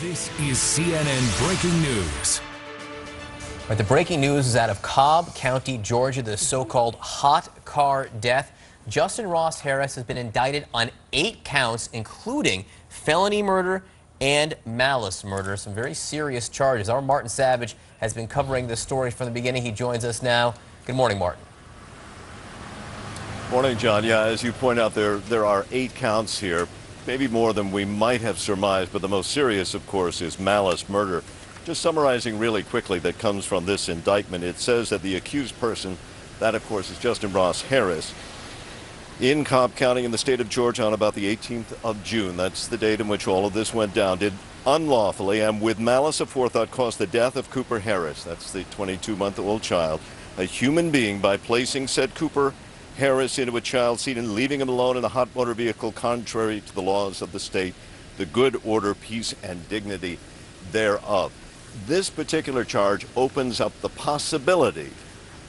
This is CNN Breaking News. Right, the breaking news is out of Cobb County, Georgia, the so-called hot car death. Justin Ross Harris has been indicted on 8 counts, including felony murder and malice murder, some very serious charges. Our Martin Savage has been covering this story from the beginning. He joins us now. Good morning, Martin. Morning, John. Yeah, as you point out, there are 8 counts here, maybe more than we might have surmised, but the most serious, of course, is malice murder. Just summarizing really quickly that comes from this indictment, it says that the accused person, that of course is Justin Ross Harris, in Cobb County in the state of Georgia on about the 18th of June, that's the date in which all of this went down, did unlawfully and with malice aforethought cause the death of Cooper Harris, that's the 22-month-old child, a human being, by placing said Cooper Harris into a child seat and leaving him alone in a hot motor vehicle contrary to the laws of the state, the good order, peace, and dignity thereof. This particular charge opens up the possibility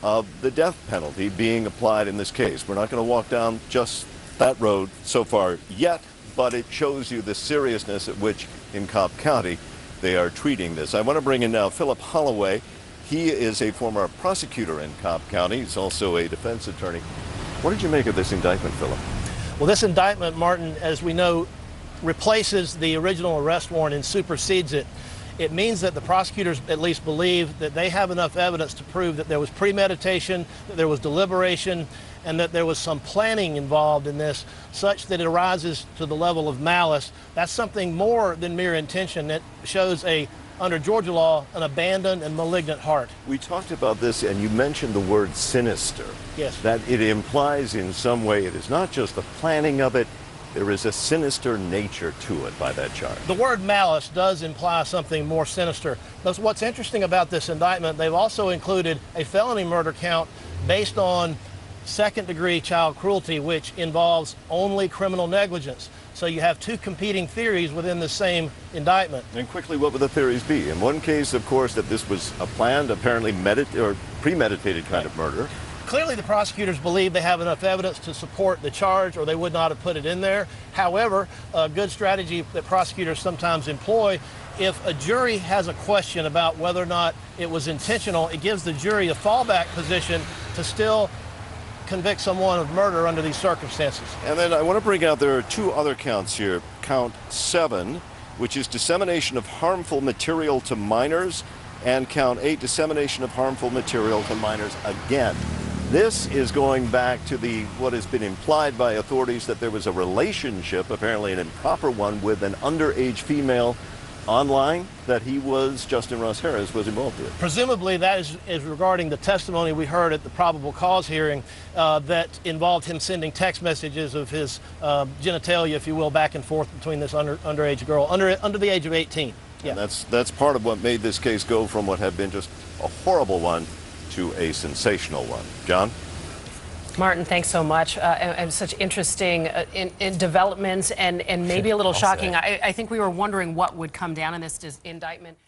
of the death penalty being applied in this case. We're not going to walk down just that road so far yet, but it shows you the seriousness at which in Cobb County they are treating this. I want to bring in now Philip Holloway. He is a former prosecutor in Cobb County. He's also a defense attorney. What did you make of this indictment, Philip? Well, this indictment, Martin, as we know, replaces the original arrest warrant and supersedes it. It means that the prosecutors at least believe that they have enough evidence to prove that there was premeditation, that there was deliberation, and that there was some planning involved in this, such that it rises to the level of malice. That's something more than mere intention. It shows under Georgia law, an abandoned and malignant heart. We talked about this, and you mentioned the word sinister. Yes. That it implies in some way it is not just the planning of it, there is a sinister nature to it by that charge. The word malice does imply something more sinister. But what's interesting about this indictment, they've also included a felony murder count based on second-degree child cruelty, which involves only criminal negligence. So you have 2 competing theories within the same indictment. And quickly, what would the theories be? In one case, of course, that this was a planned, apparently premeditated kind of murder. Clearly, the prosecutors believe they have enough evidence to support the charge, or they would not have put it in there. However, a good strategy that prosecutors sometimes employ, if a jury has a question about whether or not it was intentional, it gives the jury a fallback position to still convict someone of murder under these circumstances. And then I want to bring out, there are 2 other counts here. Count 7, which is dissemination of harmful material to minors, and count 8, dissemination of harmful material to minors again. This is going back to what has been implied by authorities, that there was a relationship, apparently an improper one, with an underage female online that Justin Ross Harris was involved with. Presumably that is regarding the testimony we heard at the probable cause hearing that involved him sending text messages of his genitalia, if you will, back and forth between this underage girl, under the age of 18. Yeah. And that's part of what made this case go from what had been just a horrible one to a sensational one. John? Martin, thanks so much. And such interesting in developments and maybe a little shocking. I think we were wondering what would come down in this indictment.